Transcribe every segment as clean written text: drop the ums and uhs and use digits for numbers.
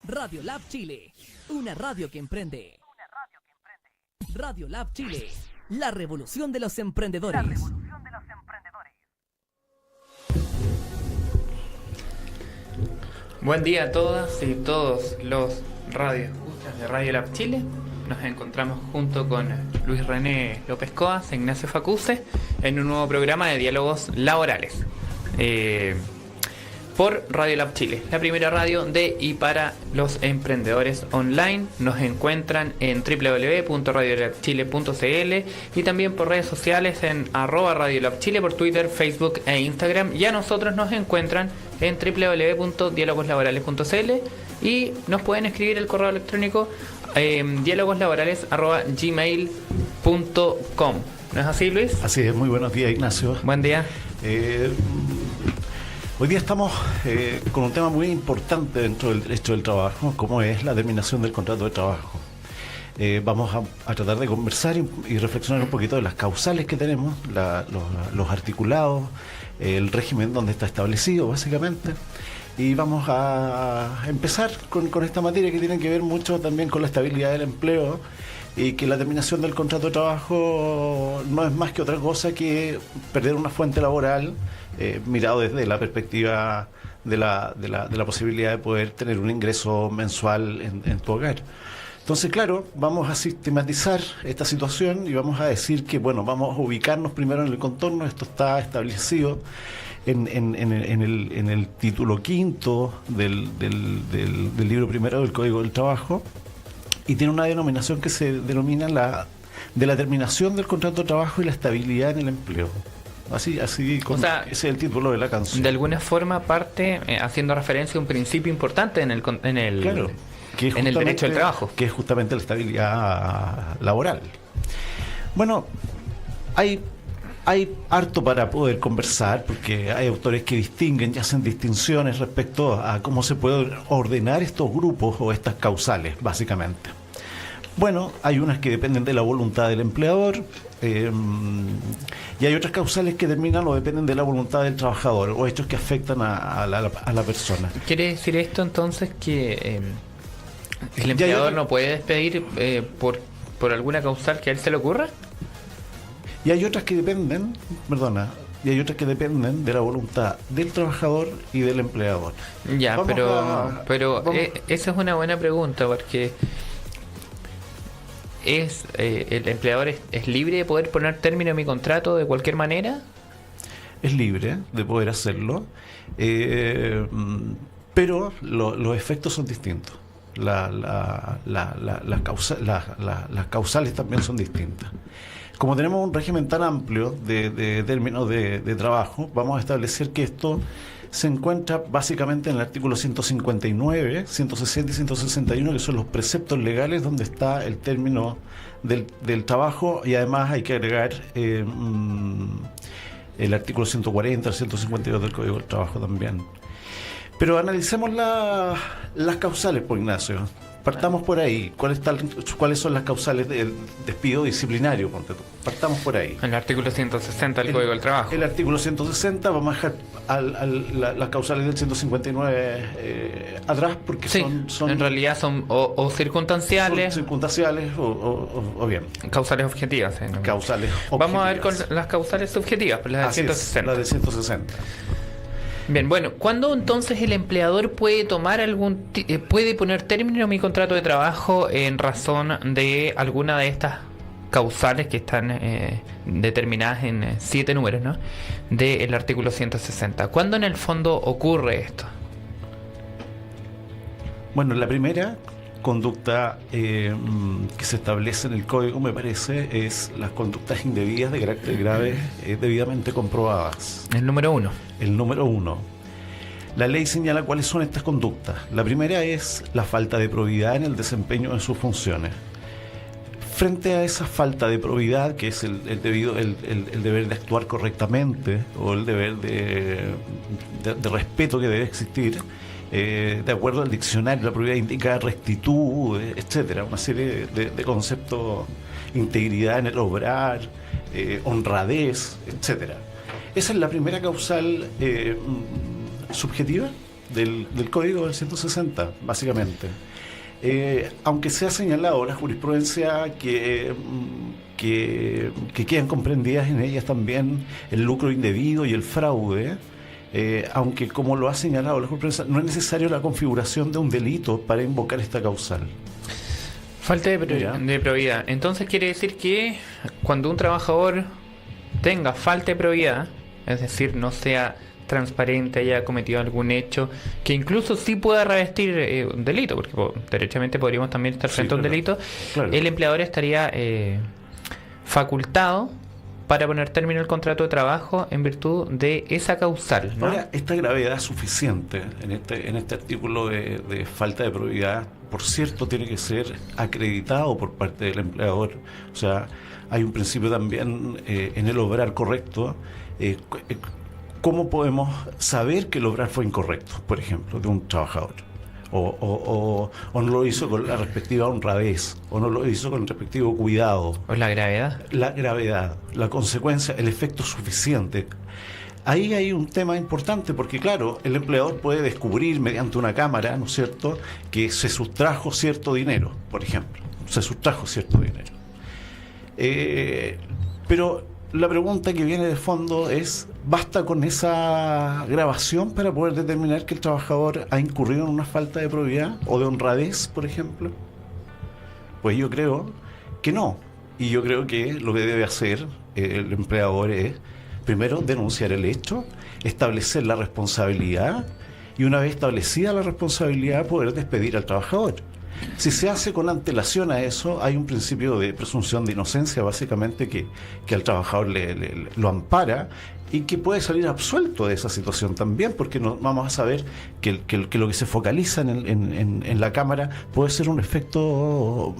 Radio Lab Chile, una radio que emprende. Radio Lab Chile, la revolución de los emprendedores. Buen día a todas y todos los radioescuchas de Radio Lab Chile. Nos encontramos junto con Luis René López Coas e Ignacio Facuse en un nuevo programa de diálogos laborales por Radio Lab Chile, la primera radio de y para los emprendedores online. Nos encuentran en www.radiolabchile.cl y también por redes sociales en @radiolabchile por Twitter, Facebook e Instagram. Y a nosotros nos encuentran en www.dialogoslaborales.cl y nos pueden escribir el correo electrónico dialogoslaborales@gmail.com. ¿No es así, Luis? Así es. Muy buenos días, Ignacio. Buen día. Hoy día estamos con un tema muy importante dentro del derecho del trabajo, como es la terminación del contrato de trabajo. Vamos a tratar de conversar y reflexionar un poquito de las causales que tenemos, los articulados, el régimen donde está establecido, básicamente. Y vamos a empezar con esta materia que tiene que ver mucho también con la estabilidad del empleo, y que la terminación del contrato de trabajo no es más que otra cosa que perder una fuente laboral, mirado desde la perspectiva de la posibilidad de poder tener un ingreso mensual en tu hogar. Entonces, claro, vamos a sistematizar esta situación y vamos a decir que, bueno, vamos a ubicarnos primero en el contorno. Esto está establecido en el título quinto del libro primero del Código del Trabajo, y tiene una denominación que se denomina de la terminación del contrato de trabajo y la estabilidad en el empleo. Así o sea, ese es el título de la canción. De alguna forma parte haciendo referencia a un principio importante en el claro, que es en el derecho del trabajo, que es justamente la estabilidad laboral. Bueno, hay harto para poder conversar, porque hay autores que distinguen y hacen distinciones respecto a cómo se pueden ordenar estos grupos o estas causales, básicamente. Bueno, hay unas que dependen de la voluntad del empleador, y hay otras causales que terminan o dependen de la voluntad del trabajador, o hechos que afectan a la persona. ¿Quiere decir esto entonces que el empleador no puede despedir por alguna causal que a él se le ocurra? Y hay otras que dependen, de la voluntad del trabajador y del empleador. Ya, pero esa es una buena pregunta, porque el empleador es libre de poder poner término a mi contrato de cualquier manera. Es libre de poder hacerlo, pero los efectos son distintos. Las causales también son distintas. Como tenemos un régimen tan amplio de términos de trabajo, vamos a establecer que esto se encuentra básicamente en el artículo 159, 160 y 161, que son los preceptos legales donde está el término del trabajo, y además hay que agregar el artículo 140, 152 del Código del Trabajo también. Pero analicemos las causales, por Ignacio. Partamos por ahí. ¿Cuáles son las causales del despido disciplinario? Ponte tú. Partamos por ahí. El artículo 160 del Código del Trabajo. El artículo 160, vamos a dejar las causales del 159 atrás, porque sí, son en realidad son o circunstanciales. Son circunstanciales o bien. Causales objetivas. Causales objetivas. Vamos a ver con las causales subjetivas, pues las del 160. Las del 160. Bien, bueno, ¿cuándo entonces el empleador puede tomar puede poner término a mi contrato de trabajo en razón de alguna de estas causales que están determinadas en 7 números, ¿no?, del artículo 160? ¿Cuándo en el fondo ocurre esto? Bueno, la primera conducta que se establece en el código, me parece, es las conductas indebidas de carácter grave debidamente comprobadas. El número 1. El número 1. La ley señala cuáles son estas conductas. La primera es la falta de probidad en el desempeño de sus funciones. Frente a esa falta de probidad, que es el deber de actuar correctamente, o el deber de respeto que debe existir, de acuerdo al diccionario, la probidad indica rectitud, etcétera, una serie de conceptos: integridad en el obrar, honradez, etcétera. Esa es la primera causal subjetiva del Código del 160, básicamente. Aunque se ha señalado la jurisprudencia que quedan comprendidas en ellas también el lucro indebido y el fraude, aunque como lo ha señalado la jurisprudencia, no es necesario la configuración de un delito para invocar esta causal. Falta de probidad. Entonces quiere decir que cuando un trabajador tenga falta de probidad, es decir, no sea transparente, haya cometido algún hecho que incluso sí pueda revestir un delito, porque derechamente podríamos también estar frente a un delito, el empleador estaría facultado para poner término al contrato de trabajo en virtud de esa causal, ¿no? Ahora, esta gravedad suficiente en este artículo de falta de probidad, por cierto, tiene que ser acreditado por parte del empleador. O sea, hay un principio también en el obrar correcto. ¿Cómo podemos saber que el obrar fue incorrecto, por ejemplo, de un trabajador? O no lo hizo con la respectiva honradez, o no lo hizo con el respectivo cuidado. ¿O la gravedad? La gravedad, la consecuencia, el efecto suficiente. Ahí hay un tema importante porque, claro, el empleador puede descubrir mediante una cámara, ¿no es cierto?, que se sustrajo cierto dinero, por ejemplo. Se sustrajo cierto dinero. Pero la pregunta que viene de fondo es, ¿basta con esa grabación para poder determinar que el trabajador ha incurrido en una falta de probidad o de honradez, por ejemplo? Pues yo creo que no. Y yo creo que lo que debe hacer el empleador es, primero, denunciar el hecho, establecer la responsabilidad y una vez establecida la responsabilidad, poder despedir al trabajador. Si se hace con antelación a eso, hay un principio de presunción de inocencia, básicamente, que al trabajador lo ampara y que puede salir absuelto de esa situación también, porque no, vamos a saber que lo que se focaliza en la cámara puede ser un efecto,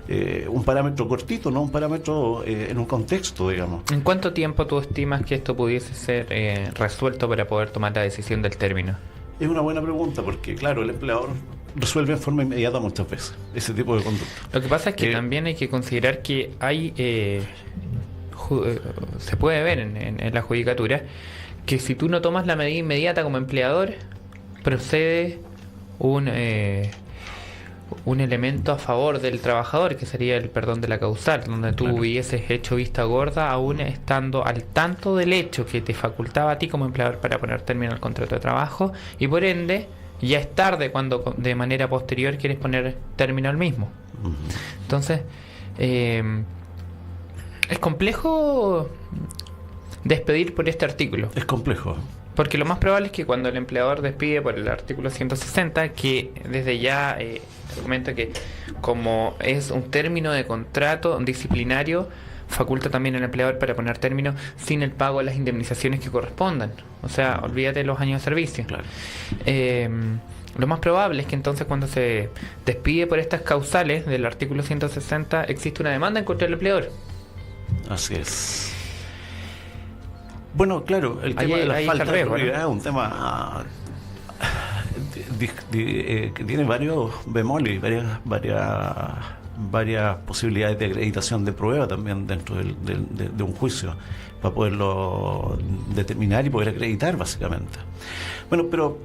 un parámetro cortito, no un parámetro en un contexto, digamos. ¿En cuánto tiempo tú estimas que esto pudiese ser resuelto para poder tomar la decisión del término? Es una buena pregunta, porque claro, el empleador resuelve en forma inmediata muchas veces ese tipo de conducta. Lo que pasa es que también hay que considerar que hay se puede ver en la judicatura que si tú no tomas la medida inmediata como empleador, procede un elemento a favor del trabajador, que sería el perdón de la causal, donde tú hubieses hecho vista gorda aún estando al tanto del hecho que te facultaba a ti como empleador para poner término al contrato de trabajo, y por ende ya es tarde cuando de manera posterior quieres poner término al mismo. Entonces es complejo despedir por este artículo. Es complejo. Porque lo más probable es que cuando el empleador despide por el artículo 160, que desde ya argumenta que como es un término de contrato disciplinario, faculta también al empleador para poner término sin el pago de las indemnizaciones que correspondan. O sea, olvídate de los años de servicio. Claro. Lo más probable es que entonces cuando se despide por estas causales del artículo 160 existe una demanda en contra del empleador. Así es. Bueno, claro, el tema de la falta de probidad es un tema que tiene varios bemoles, varias posibilidades de acreditación de prueba también dentro de un juicio para poderlo determinar y poder acreditar, básicamente. Bueno, pero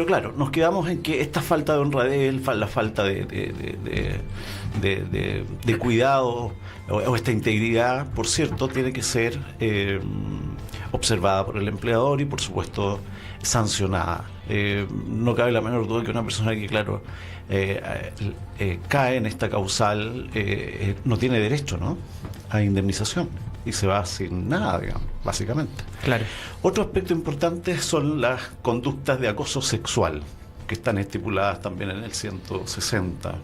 claro, nos quedamos en que esta falta de honradez, la falta de cuidado o esta integridad, por cierto, tiene que ser observada por el empleador y, por supuesto, sancionada. No cabe la menor duda que una persona que, claro, cae en esta causal no tiene derecho, ¿no?, a indemnización y se va sin nada, digamos, básicamente. Claro. Otro aspecto importante son las conductas de acoso sexual, que están estipuladas también en el 160.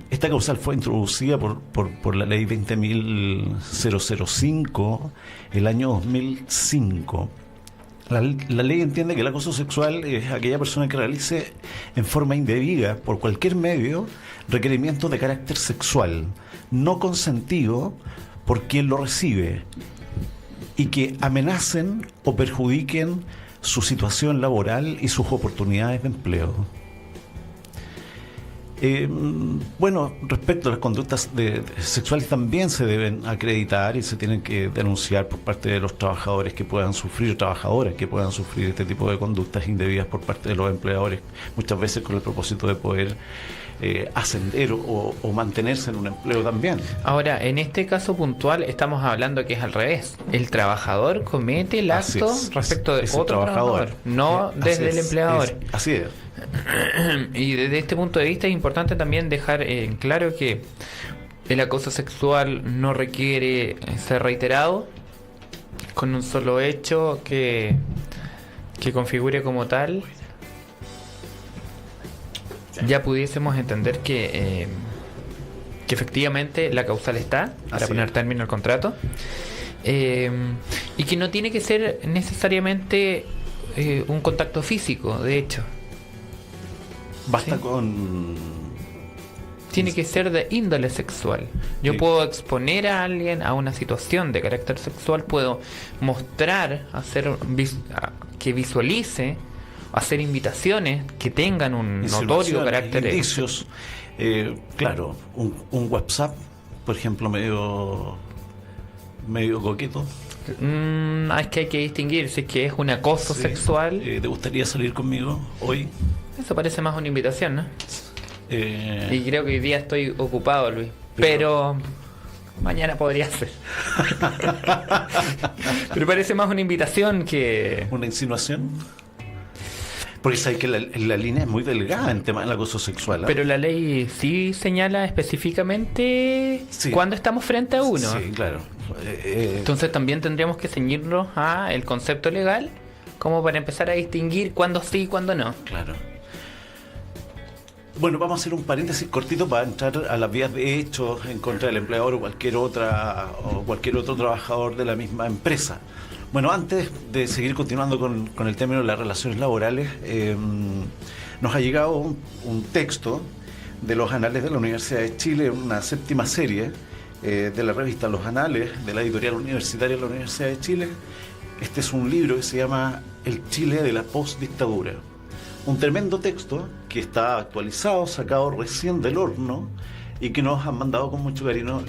Esta causal fue introducida por la ley 20.005 el año 2005. La ley entiende que el acoso sexual es aquella persona que realice en forma indebida, por cualquier medio, requerimientos de carácter sexual, no consentido por quien lo recibe, y que amenacen o perjudiquen su situación laboral y sus oportunidades de empleo. Bueno, respecto a las conductas sexuales también se deben acreditar y se tienen que denunciar por parte de los trabajadores que puedan sufrir, trabajadoras que puedan sufrir este tipo de conductas indebidas por parte de los empleadores, muchas veces con el propósito de poder ascender o mantenerse en un empleo también. Ahora, en este caso puntual estamos hablando que es al revés. El trabajador comete el acto respecto de otro trabajador, no desde el empleador. Así es. Y desde este punto de vista es importante también dejar en claro que el acoso sexual no requiere ser reiterado con un solo hecho que configure como tal. Ya pudiésemos entender que efectivamente la causal está para poner término al contrato, y que no tiene que ser necesariamente un contacto físico, de hecho. Basta ¿sí? Tiene que ser de índole sexual. Yo puedo exponer a alguien a una situación de carácter sexual, puedo mostrar, que visualice, hacer invitaciones que tengan un notorio carácter. Indicios, claro, un WhatsApp, por ejemplo, medio coqueto. Es que hay que distinguir si es que es un acoso sexual. ¿Te gustaría salir conmigo hoy? Eso parece más una invitación, ¿no? Y creo que hoy día estoy ocupado, Luis. Pero mañana podría ser. Pero parece más una invitación que... ¿Una insinuación? Porque sabes que la línea es muy delgada en tema del acoso sexual. Pero la ley sí señala específicamente cuando estamos frente a uno. Sí, claro. Entonces también tendríamos que ceñirnos a el concepto legal como para empezar a distinguir cuándo sí y cuándo no. Claro. Bueno, vamos a hacer un paréntesis cortito para entrar a las vías de hecho en contra del empleador o cualquier otro trabajador de la misma empresa. Bueno, antes de seguir continuando con el término de las relaciones laborales, nos ha llegado un texto de los Anales de la Universidad de Chile, una 7ª serie de la revista Los Anales, de la editorial universitaria de la Universidad de Chile. Este es un libro que se llama El Chile de la postdictadura. Un tremendo texto que está actualizado, sacado recién del horno y que nos han mandado con mucho cariño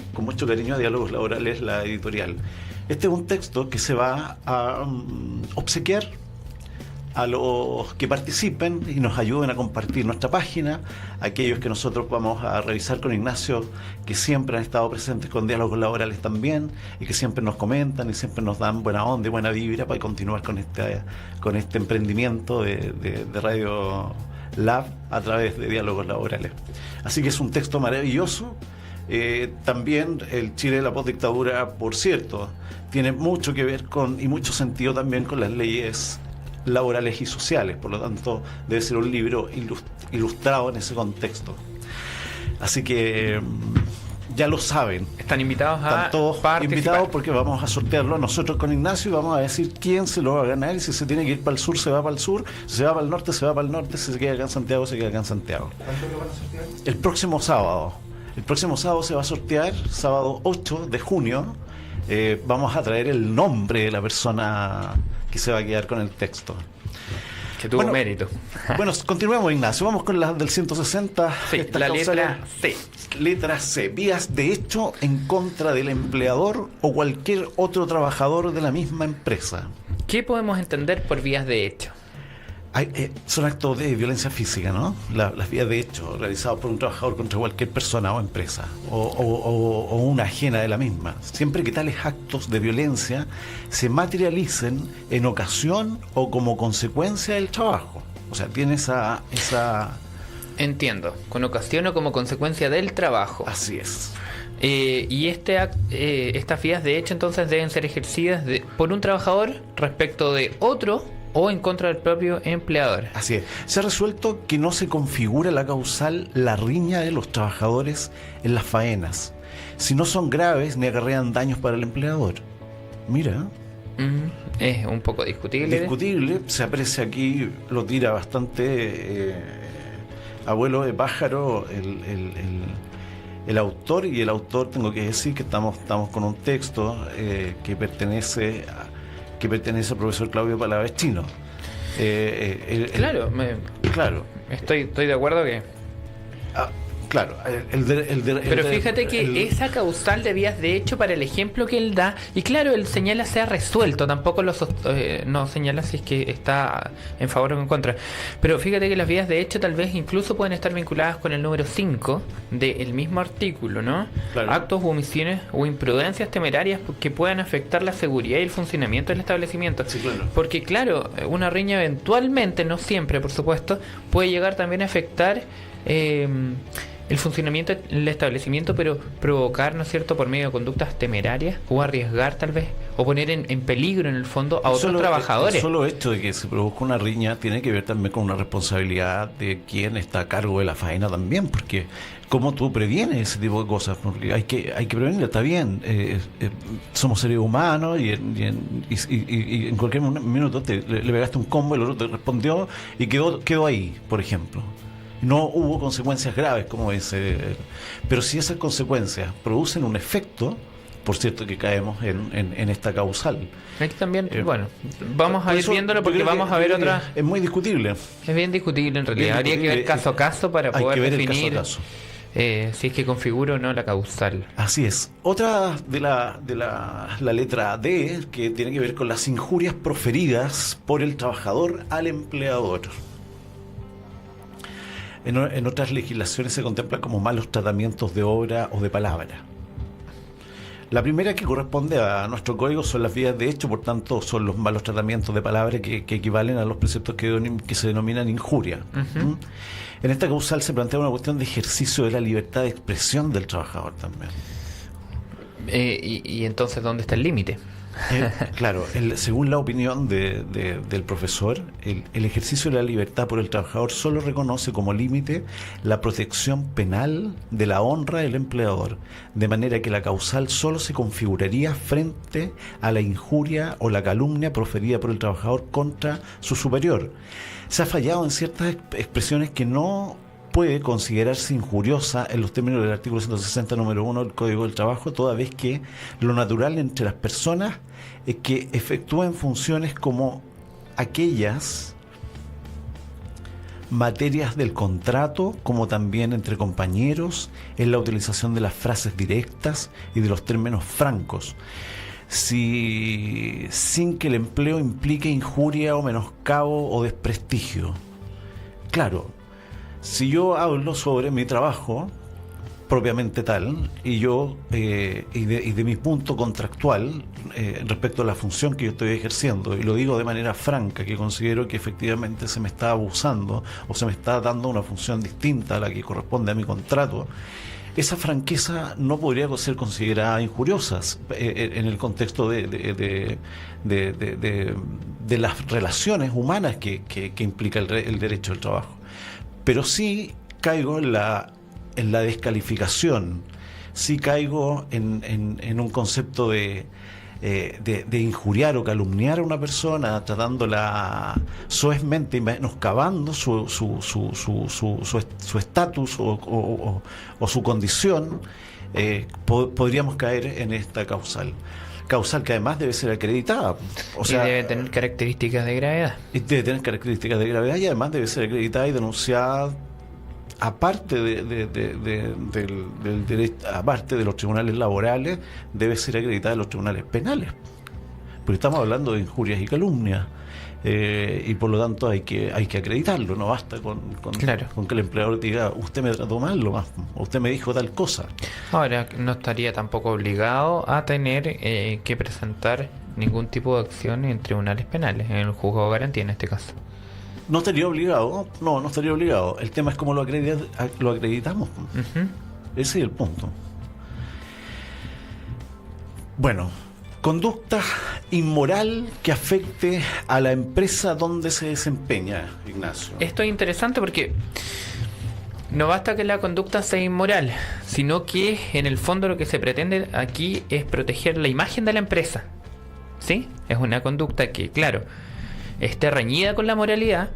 a Diálogos Laborales, la editorial. Este es un texto que se va a obsequiar a los que participen y nos ayuden a compartir nuestra página, aquellos que nosotros vamos a revisar con Ignacio, que siempre han estado presentes con Diálogos Laborales también, y que siempre nos comentan y siempre nos dan buena onda y buena vibra para continuar con este emprendimiento de Radio Lab a través de Diálogos Laborales. Así que es un texto maravilloso. También el Chile de la postdictadura, por cierto, tiene mucho que ver y mucho sentido también con las leyes laborales y sociales, por lo tanto debe ser un libro ilustrado en ese contexto. Así que ya lo saben. Están invitados Están todos invitados porque vamos a sortearlo nosotros con Ignacio y vamos a decir quién se lo va a ganar, y si se tiene que ir para el sur se va para el sur, si se va para el norte se va para el norte, si se queda acá en Santiago se queda acá en Santiago. ¿Cuánto lo van a sortear? El próximo sábado se va a sortear, sábado 8 de junio. Vamos a traer el nombre de la persona que se va a quedar con el texto. Que tuvo mérito. Bueno, continuemos, Ignacio. Vamos con las del 160. Sí, la letra C. Letra C. Vías de hecho en contra del empleador o cualquier otro trabajador de la misma empresa. ¿Qué podemos entender por vías de hecho? Son actos de violencia física, ¿no? Las vías de hecho realizados por un trabajador contra cualquier persona o empresa o una ajena de la misma, siempre que tales actos de violencia se materialicen en ocasión o como consecuencia del trabajo. O sea, tiene esa... Entiendo, con ocasión o como consecuencia del trabajo. Así es. Y estas vías de hecho entonces deben ser ejercidas por un trabajador respecto de otro o en contra del propio empleador. Así es. Se ha resuelto que no se configura la causal la riña de los trabajadores en las faenas, si no son graves ni acarrean daños para el empleador. Mira. Es un poco discutible. Discutible. Se aprecia aquí, lo tira bastante abuelo de pájaro el autor, y el autor, tengo que decir que estamos con un texto que pertenece al profesor Claudio Palavecino. Claro, claro. Estoy de acuerdo que Claro, pero fíjate que esa causal de vías de hecho para el ejemplo que él da, y claro, él señala sea resuelto, tampoco no señala si es que está en favor o en contra, pero fíjate que las vías de hecho tal vez incluso pueden estar vinculadas con el número 5 del mismo artículo, ¿no? Claro. Actos u omisiones o imprudencias temerarias que puedan afectar la seguridad y el funcionamiento del establecimiento. Sí, claro. Porque claro, una riña eventualmente, no siempre por supuesto, puede llegar también a afectar el funcionamiento del establecimiento, pero provocar, ¿no es cierto?, por medio de conductas temerarias, o arriesgar tal vez, o poner en peligro en el fondo a otros trabajadores. El solo hecho de que se produzca una riña tiene que ver también con una responsabilidad de quien está a cargo de la faena también, porque cómo tú previenes ese tipo de cosas, porque hay que prevenirlo, está bien, somos seres humanos y en cualquier minuto le pegaste un combo, el otro te respondió y quedó ahí, por ejemplo. No hubo consecuencias graves, como dice, pero si esas consecuencias producen un efecto, por cierto que caemos en esta causal. Aquí también, bueno, vamos a ir viéndolo porque vamos a ver otra. Es muy discutible. Es bien discutible en realidad. Habría que ver caso a caso para poder definir caso. Si es que configura o no la causal. Así es. Otra de la letra D, que tiene que ver con las injurias proferidas por el trabajador al empleador. En otras legislaciones se contempla como malos tratamientos de obra o de palabra. La primera que corresponde a nuestro código son las vías de hecho, por tanto son los malos tratamientos de palabra que equivalen a los preceptos que se denominan injuria. Uh-huh. En esta causal se plantea una cuestión de ejercicio de la libertad de expresión del trabajador también. Y entonces, ¿dónde está el límite? Claro, según la opinión del profesor, el ejercicio de la libertad por el trabajador solo reconoce como límite la protección penal de la honra del empleador, de manera que la causal solo se configuraría frente a la injuria o la calumnia proferida por el trabajador contra su superior. Se ha fallado en ciertas expresiones que no puede considerarse injuriosa en los términos del artículo 160, número 1 del Código del Trabajo, toda vez que lo natural entre las personas es que efectúen funciones como aquellas materias del contrato, como también entre compañeros, en la utilización de las frases directas y de los términos francos, sin que el empleo implique injuria o menoscabo o desprestigio. Claro, si yo hablo sobre mi trabajo propiamente tal, y yo y de mi punto contractual respecto a la función que yo estoy ejerciendo, y lo digo de manera franca, que considero que efectivamente se me está abusando o se me está dando una función distinta a la que corresponde a mi contrato, esa franqueza no podría ser considerada injuriosa en el contexto de las relaciones humanas que implica el derecho al trabajo. Pero sí caigo en la descalificación, sí caigo en un concepto de injuriar o calumniar a una persona, tratándola soezmente y menoscabando su estatus o su condición. Podríamos caer en esta causal que además debe ser acreditada. Y debe tener características de gravedad. Y debe tener características de gravedad y además debe ser acreditada y denunciada aparte del derecho, aparte de los tribunales laborales, debe ser acreditada en los tribunales penales. Porque estamos hablando de injurias y calumnias. Y por lo tanto hay que acreditarlo, no basta con que el empleador diga usted me trató mal, usted me dijo tal cosa. Ahora, no estaría tampoco obligado a tener que presentar ningún tipo de acción en tribunales penales, en el juzgado de garantía en este caso. No estaría obligado, no estaría obligado. El tema es cómo lo acreditamos. Uh-huh. Ese es el punto. Bueno, conducta inmoral que afecte a la empresa donde se desempeña, Ignacio. Esto es interesante porque no basta que la conducta sea inmoral, sino que en el fondo lo que se pretende aquí es proteger la imagen de la empresa. ¿Sí? Es una conducta que, claro, esté reñida con la moralidad,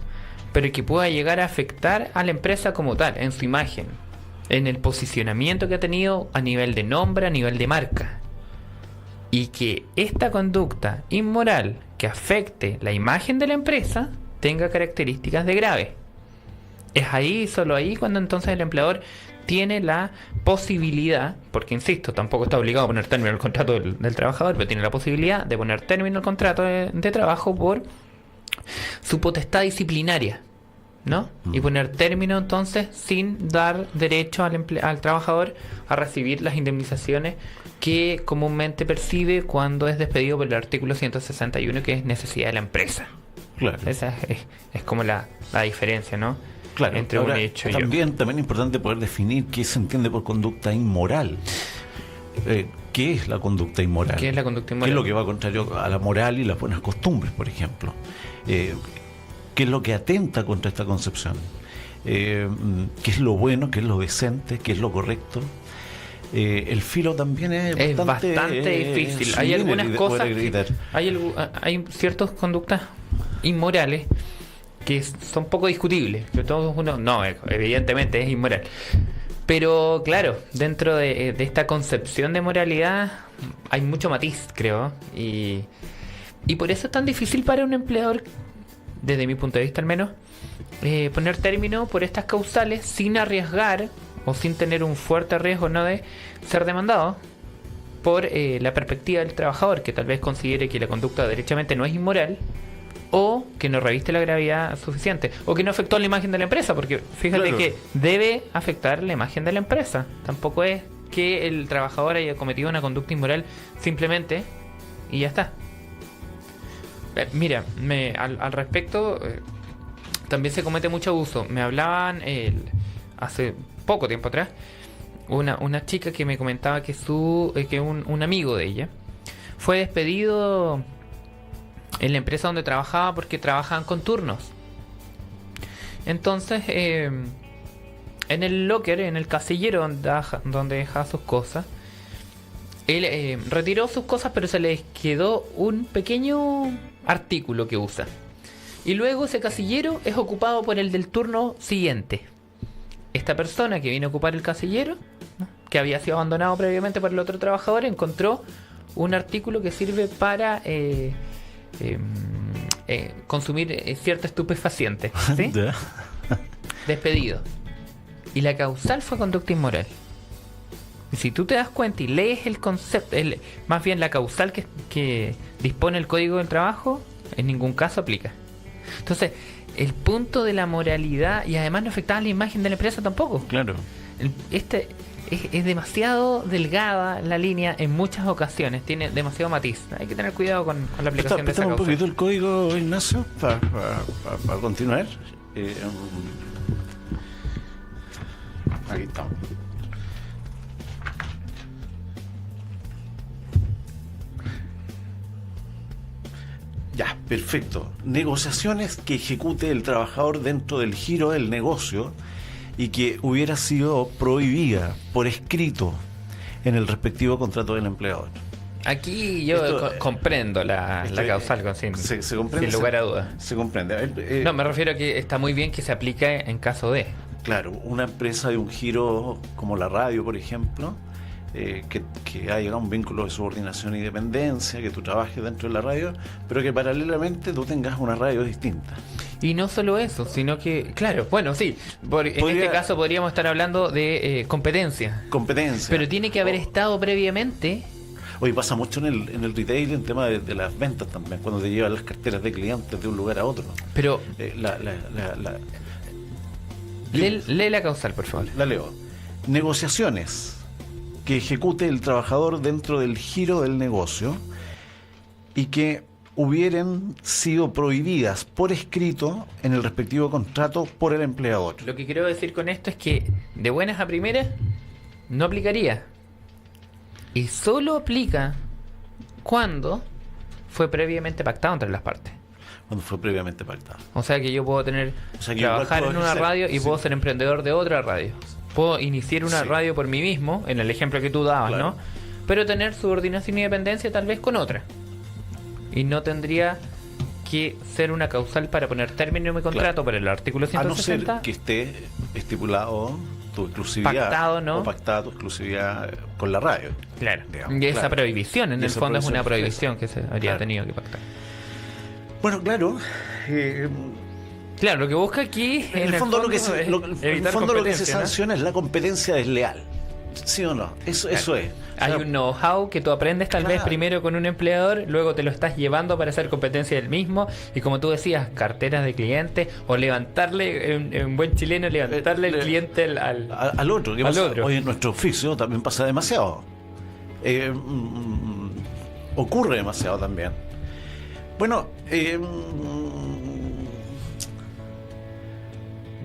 pero que pueda llegar a afectar a la empresa como tal, en su imagen, en el posicionamiento que ha tenido a nivel de nombre, a nivel de marca. Y que esta conducta inmoral que afecte la imagen de la empresa tenga características de grave. Es ahí, solo ahí, cuando entonces el empleador tiene la posibilidad, porque insisto, tampoco está obligado a poner término al contrato del trabajador, pero tiene la posibilidad de poner término al contrato de trabajo por su potestad disciplinaria, ¿no? Y poner término entonces sin dar derecho al trabajador a recibir las indemnizaciones que comúnmente percibe cuando es despedido por el artículo 161, que es necesidad de la empresa. Claro. Esa es como la diferencia, ¿no? Claro. Entre Ahora, un hecho y también es importante poder definir qué se entiende por conducta inmoral. ¿Qué es la conducta inmoral? ¿Qué es la conducta ¿Qué inmoral? es lo que va contrario a la moral y las buenas costumbres, por ejemplo? ¿Qué es lo que atenta contra esta concepción? ¿Qué es lo bueno? ¿Qué es lo decente? ¿Qué es lo correcto? El filo también es bastante difícil. Hay algunas cosas hay ciertas conductas inmorales que son poco discutibles, que todos uno no, evidentemente es inmoral, pero claro, dentro de esta concepción de moralidad hay mucho matiz, creo, y por eso es tan difícil para un empleador, desde mi punto de vista al menos, poner término por estas causales sin arriesgar o sin tener un fuerte riesgo, ¿no?, de ser demandado por la perspectiva del trabajador, que tal vez considere que la conducta derechamente no es inmoral, o que no reviste la gravedad suficiente, o que no afectó la imagen de la empresa, porque fíjate, claro, que debe afectar la imagen de la empresa. Tampoco es que el trabajador haya cometido una conducta inmoral simplemente y ya está. Mira, al respecto, también se comete mucho abuso. Me hablaban hace poco tiempo atrás una chica que me comentaba que un amigo de ella fue despedido en la empresa donde trabajaba porque trabajaban con turnos. Entonces, en el locker, en el casillero donde dejaba sus cosas, él retiró sus cosas, pero se les quedó un pequeño artículo que usa. Y luego ese casillero es ocupado por el del turno siguiente. Esta persona que viene a ocupar el casillero, ¿no?, que había sido abandonado previamente por el otro trabajador, encontró un artículo que sirve para consumir cierto estupefaciente, ¿sí? Despedido. Y la causal fue conducta inmoral. Y si tú te das cuenta y lees el concepto, más bien la causal que dispone el Código del Trabajo, en ningún caso aplica. Entonces, el punto de la moralidad, y además no afectaba la imagen de la empresa tampoco. Claro. Es demasiado delgada la línea en muchas ocasiones, tiene demasiado matiz. Hay que tener cuidado con la aplicación de esa causa. Un poquito el código, Ignacio, para continuar. Aquí estamos. Ya, perfecto. Negociaciones que ejecute el trabajador dentro del giro del negocio y que hubiera sido prohibida por escrito en el respectivo contrato del empleador. Aquí yo comprendo la causal, se comprende, sin lugar a dudas. Se comprende. No, me refiero a que está muy bien que se aplique en caso de... Claro, una empresa de un giro como la radio, por ejemplo, que haya un vínculo de subordinación y dependencia, que tú trabajes dentro de la radio, pero que paralelamente tú tengas una radio distinta. Y no solo eso, sino que, claro, bueno, sí, en este caso podríamos estar hablando de competencia. Pero tiene que haber estado previamente. Hoy pasa mucho en el retail, en tema de las ventas también, cuando te llevan las carteras de clientes de un lugar a otro. Pero lee la causal, por favor. La leo. Negociaciones que ejecute el trabajador dentro del giro del negocio y que hubieran sido prohibidas por escrito en el respectivo contrato por el empleador. Lo que quiero decir con esto es que de buenas a primeras no aplicaría. Y solo aplica cuando fue previamente pactado entre las partes. Cuando fue previamente pactado. O sea que yo puedo trabajar en una radio y puedo ser emprendedor de otra radio. Puedo iniciar una radio por mí mismo, en el ejemplo que tú dabas, claro, ¿no? Pero tener subordinación y dependencia tal vez con otra. Y no tendría que ser una causal para poner término en mi contrato, claro, por el artículo 160. A no ser que esté estipulado tu exclusividad, pactado, ¿no?, o pactada tu exclusividad con la radio. Claro. Digamos, y esa prohibición, en el fondo, es una prohibición que se habría tenido que pactar. Bueno, claro. Claro, lo que busca aquí En el fondo, lo que se, es lo, en el evitar fondo lo que se competencia, ¿no? sanciona es la competencia desleal. ¿Sí o no? Eso es. Hay O sea, un know-how que tú aprendes tal vez Claro. primero con un empleador, luego te lo estás llevando para hacer competencia del mismo, y como tú decías, carteras de clientes, o levantarle, en buen chileno, levantarle el cliente al otro. ¿Qué al pasa? otro. Hoy en nuestro oficio también pasa demasiado. Ocurre demasiado también. Bueno,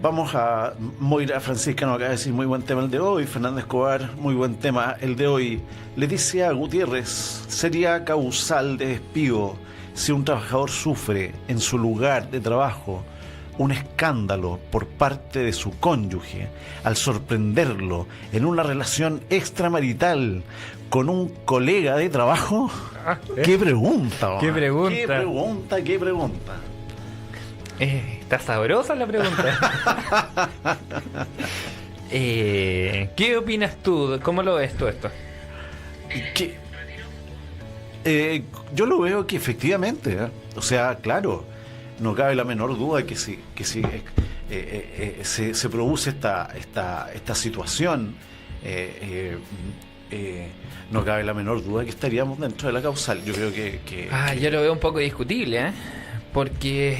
vamos a Moira Francisca, nos acaba de decir muy buen tema el de hoy. Fernando Escobar, muy buen tema el de hoy. Leticia Gutiérrez, sería causal de despido si un trabajador sufre en su lugar de trabajo un escándalo por parte de su cónyuge al sorprenderlo en una relación extramarital con un colega de trabajo. ¡Qué pregunta! ¡Qué pregunta! ¡Qué pregunta! Está sabrosa la pregunta. ¿Qué opinas tú? ¿Cómo lo ves tú esto? Yo lo veo que efectivamente, o sea, claro, no cabe la menor duda que si se produce esta situación, no cabe la menor duda que estaríamos dentro de la causal. Yo creo que Yo lo veo un poco discutible, porque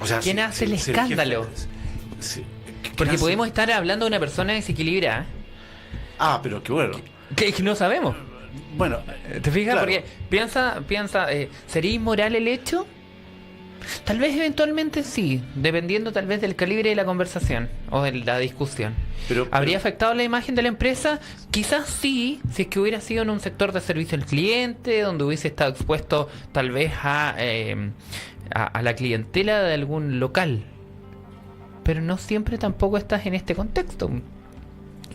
o sea, ¿quién hace el escándalo? Porque podemos estar hablando de una persona desequilibrada pero qué bueno. que no sabemos. Bueno, ¿Te fijas? claro. Porque piensa, ¿sería inmoral el hecho? Tal vez eventualmente sí, dependiendo tal vez del calibre de la conversación o de la discusión. ¿Habría afectado la imagen de la empresa? Quizás sí, si es que hubiera sido en un sector de servicio al cliente, donde hubiese estado expuesto tal vez a la clientela de algún local. Pero no siempre tampoco estás en este contexto.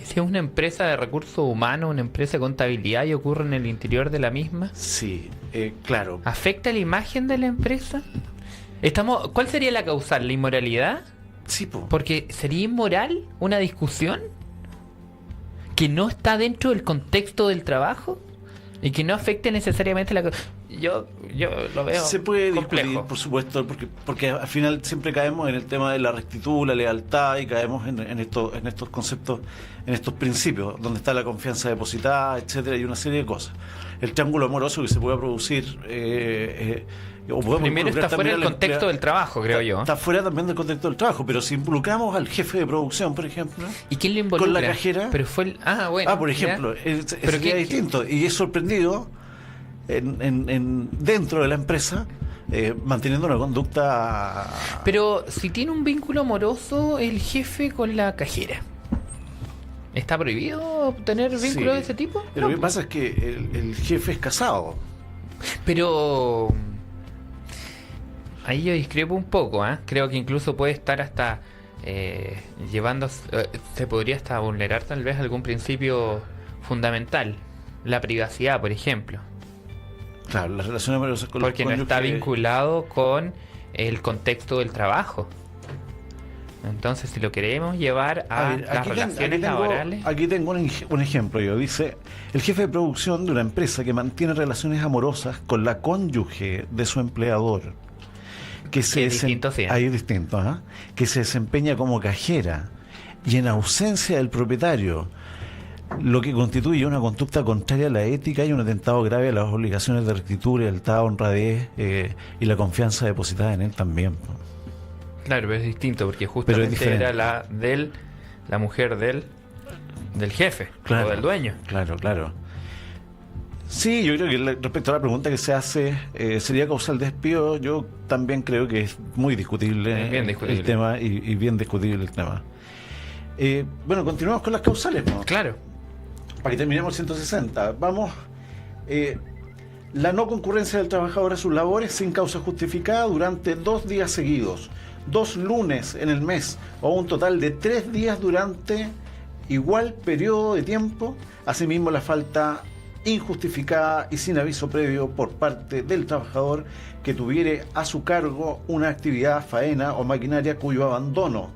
Si es una empresa de recursos humanos, una empresa de contabilidad y ocurre en el interior de la misma, Sí, claro. ¿afecta la imagen de la empresa? ¿Cuál sería la causal? ¿La inmoralidad? Sí, po. Porque sería inmoral una discusión que no está dentro del contexto del trabajo y que no afecte necesariamente la... Yo lo veo Se puede complejo. discutir, por supuesto, porque al final siempre caemos en el tema de la rectitud, la lealtad, y caemos en estos conceptos, en estos principios, donde está la confianza depositada, etcétera, y una serie de cosas. El triángulo amoroso que se puede producir, o podemos Primero involucrar está fuera también del contexto del trabajo, creo yo. Está fuera también del contexto del trabajo, pero si involucramos al jefe de producción, por ejemplo, ¿Y quién lo involucra? con la cajera, Pero fue bueno. por ejemplo, Pero sería distinto, y es sorprendido dentro de la empresa, manteniendo una conducta. Pero si tiene un vínculo amoroso el jefe con la cajera, ¿está prohibido tener vínculos de ese tipo? Pero No. lo que pasa es que el jefe es casado. Pero ahí yo discrepo un poco, Creo que incluso puede estar hasta se podría hasta vulnerar tal vez algún principio fundamental, la privacidad, por ejemplo, Claro, las relaciones amorosas con porque los no está cónyuges- vinculado con el contexto del trabajo. Entonces, si lo queremos llevar a ver, las relaciones laborales, Aquí tengo un ejemplo. Dice: el jefe de producción de una empresa que mantiene relaciones amorosas con la cónyuge de su empleador, que es distinto, sí. ahí es distinto, que se desempeña como cajera y en ausencia del propietario, lo que constituye una conducta contraria a la ética y un atentado grave a las obligaciones de rectitud, lealtad, honradez y la confianza depositada en él también. claro, pero es distinto porque Pero es justamente diferente. era la mujer del jefe, Claro, o del dueño. Claro. Sí, yo creo que respecto a la pregunta que se hace, ¿sería causal de despido? Yo también creo que es muy discutible, Es bien discutible. el tema y bien discutible el tema. Bueno, continuamos con las causales, ¿no? Claro. Para que terminemos el 160. Vamos. La no concurrencia del trabajador a sus labores sin causa justificada durante 2 días seguidos, 2 lunes en el mes, o un total de 3 días durante igual periodo de tiempo. Asimismo, la falta injustificada y sin aviso previo por parte del trabajador que tuviere a su cargo una actividad, faena o maquinaria cuyo abandono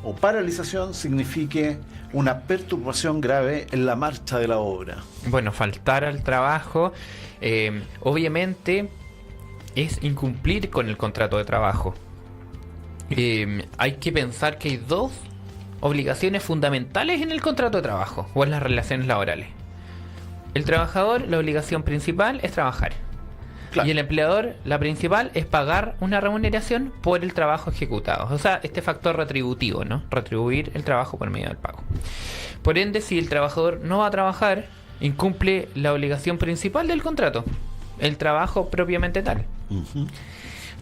o paralización signifique una perturbación grave en la marcha de la obra. Bueno, faltar al trabajo, obviamente es incumplir con el contrato de trabajo. Hay que pensar que hay dos obligaciones fundamentales en el contrato de trabajo o en las relaciones laborales. El trabajador, la obligación principal es trabajar. Claro. Y el empleador, la principal es pagar una remuneración por el trabajo ejecutado. O sea, este factor retributivo, ¿no? Retribuir el trabajo por medio del pago. Por ende, si el trabajador no va a trabajar, incumple la obligación principal del contrato, el trabajo propiamente tal. Uh-huh.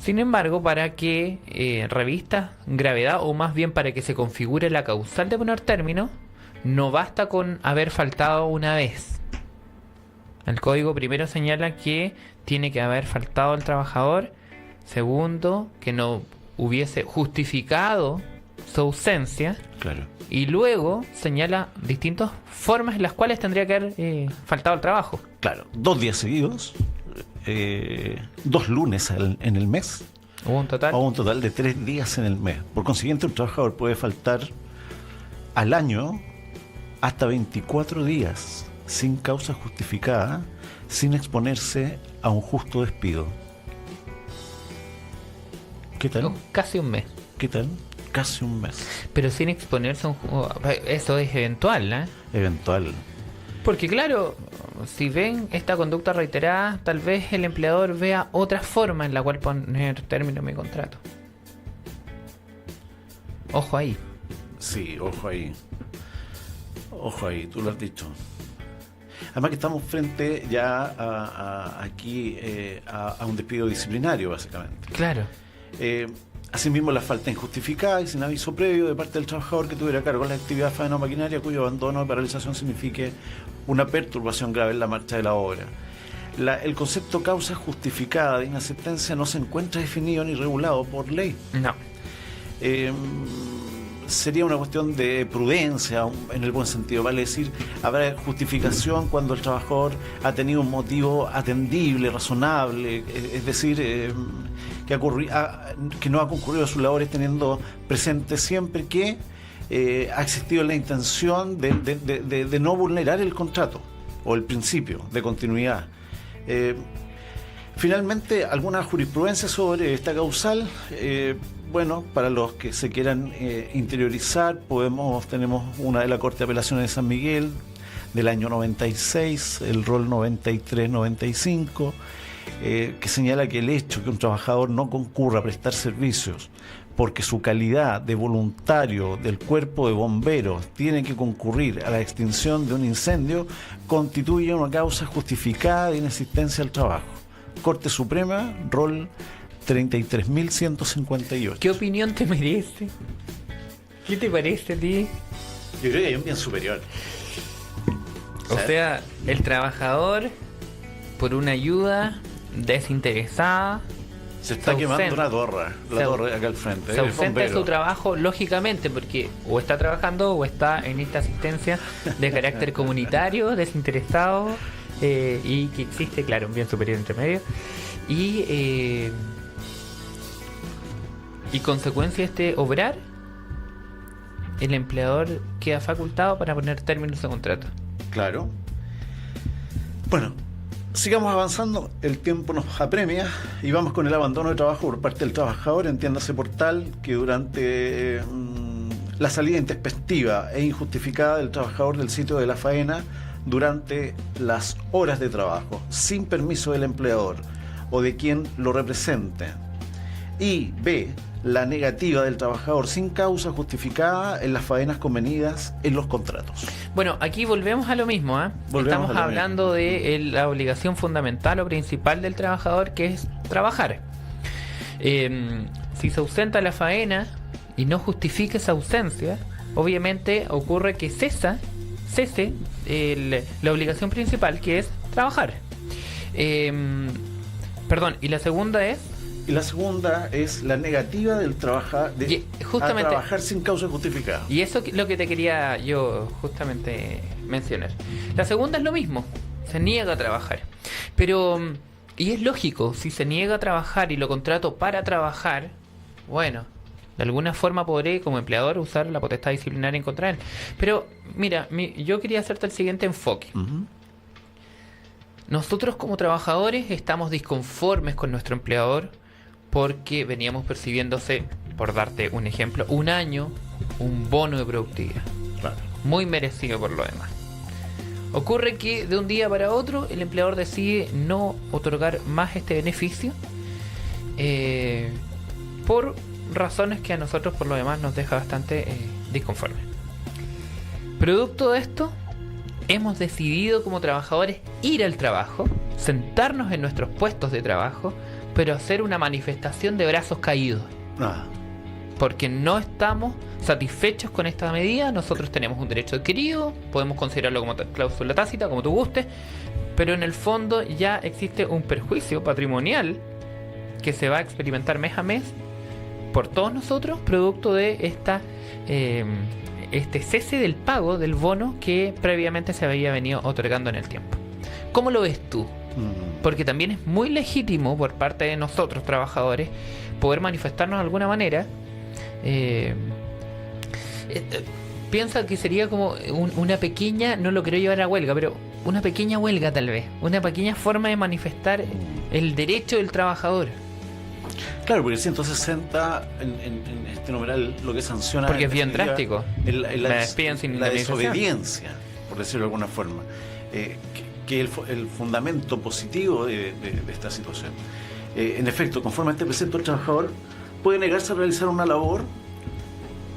Sin embargo, para que revista gravedad, o más bien para que se configure la causal de poner término, no basta con haber faltado una vez. El código primero señala que tiene que haber faltado el trabajador. Segundo, que no hubiese justificado su ausencia. Claro. Y luego señala distintas formas en las cuales tendría que haber faltado el trabajo. Claro, 2 días seguidos, 2 lunes en el mes. O un total de 3 días en el mes. Por consiguiente, un trabajador puede faltar al año hasta 24 días sin causa justificada, sin exponerse a un justo despido. ¿Qué tal? Casi un mes. ¿Qué tal? Casi un mes. Pero sin exponerse a un... Eso es eventual, ¿eh? Eventual. Porque claro, si ven esta conducta reiterada, tal vez el empleador vea otra forma en la cual poner término a mi contrato. Ojo ahí. Sí, ojo ahí. Ojo ahí, tú lo has dicho. Además que estamos frente ya a un despido disciplinario, básicamente. Claro. Asimismo, la falta injustificada y sin aviso previo de parte del trabajador que tuviera a cargo la actividad faena o maquinaria cuyo abandono o paralización signifique una perturbación grave en la marcha de la obra. El concepto causa justificada de inasistencia no se encuentra definido ni regulado por ley. No. Sería una cuestión de prudencia, en el buen sentido, vale decir, habrá justificación cuando el trabajador ha tenido un motivo atendible, razonable, es decir, que no ha concurrido a sus labores teniendo presente siempre que ha existido la intención de no vulnerar el contrato o el principio de continuidad. Finalmente, alguna jurisprudencia sobre esta causal. Bueno, para los que se quieran interiorizar, tenemos una de la Corte de Apelaciones de San Miguel del año 96, el rol 93-95, que señala que el hecho que un trabajador no concurra a prestar servicios porque su calidad de voluntario del cuerpo de bomberos tiene que concurrir a la extinción de un incendio constituye una causa justificada de inasistencia al trabajo. Corte Suprema, rol 33.158. ¿Qué opinión te merece? ¿Qué te parece a ti? Yo creo que hay un bien superior. O sea, el trabajador, por una ayuda desinteresada, se está quemando una torre acá al frente. Se ausenta de su trabajo, lógicamente, porque o está trabajando o está en esta asistencia de carácter comunitario, desinteresado, y que existe, claro, un bien superior entre medio. Y consecuencia de este obrar, el empleador queda facultado para poner término a su contrato. Claro. Bueno, sigamos avanzando, el tiempo nos apremia y vamos con el abandono de trabajo por parte del trabajador. Entiéndase por tal que durante la salida intempestiva e injustificada del trabajador del sitio de la faena durante las horas de trabajo, sin permiso del empleador o de quien lo represente. Y B, la negativa del trabajador sin causa justificada en las faenas convenidas en los contratos. Bueno, aquí volvemos a lo mismo, ¿eh? Estamos hablando de la obligación fundamental o principal del trabajador, que es trabajar. Si se ausenta la faena y no justifica esa ausencia, obviamente ocurre que cese la obligación principal, que es trabajar. Y la segunda es... Y la segunda es la negativa del trabajar a trabajar sin causa justificada. Y eso es lo que te quería yo justamente mencionar. La segunda es lo mismo, se niega a trabajar. Pero, y es lógico, si se niega a trabajar y lo contrato para trabajar, bueno, de alguna forma podré como empleador usar la potestad disciplinaria en contra de él. Pero, mira, yo quería hacerte el siguiente enfoque. Uh-huh. Nosotros como trabajadores estamos disconformes con nuestro empleador porque veníamos percibiéndose, por darte un ejemplo, un año, un bono de productividad. Claro. Muy merecido por lo demás. Ocurre que de un día para otro el empleador decide no otorgar más este beneficio por razones que a nosotros por lo demás nos deja bastante disconformes. Producto de esto, hemos decidido como trabajadores ir al trabajo, sentarnos en nuestros puestos de trabajo, pero hacer una manifestación de brazos caídos. Ah, Porque no estamos satisfechos con esta medida. Nosotros tenemos un derecho adquirido, podemos considerarlo como cláusula tácita, como tú guste, pero en el fondo ya existe un perjuicio patrimonial que se va a experimentar mes a mes por todos nosotros, producto de este cese del pago del bono que previamente se había venido otorgando en el tiempo. ¿Cómo lo ves tú? Porque también es muy legítimo por parte de nosotros, trabajadores, poder manifestarnos de alguna manera. Piensa que sería como una pequeña, no lo quiero llevar a huelga, pero una pequeña huelga tal vez, una pequeña forma de manifestar el derecho del trabajador. claro, porque el 160 en este numeral lo que sanciona... Porque es bien en definitiva, drástico. la despiden sin la indemnización. desobediencia, por decirlo de alguna forma, que el fundamento positivo de esta situación. En efecto, conforme a este precepto, el trabajador puede negarse a realizar una labor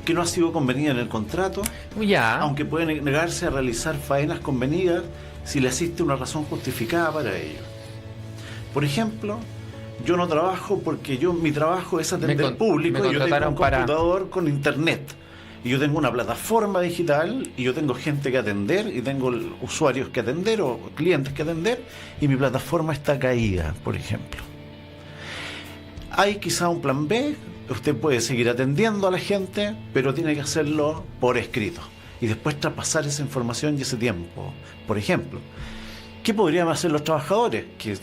que no ha sido convenida en el contrato, Ya. aunque puede negarse a realizar faenas convenidas si le asiste una razón justificada para ello. Por ejemplo, yo no trabajo porque mi trabajo es atender al público, y yo tengo un computador con internet, y yo tengo una plataforma digital, y yo tengo gente que atender, y tengo usuarios que atender o clientes que atender, y mi plataforma está caída, por ejemplo. Hay quizá un plan B. Usted puede seguir atendiendo a la gente, pero tiene que hacerlo por escrito y después traspasar esa información y ese tiempo. Por ejemplo, ¿qué podrían hacer los trabajadores? Que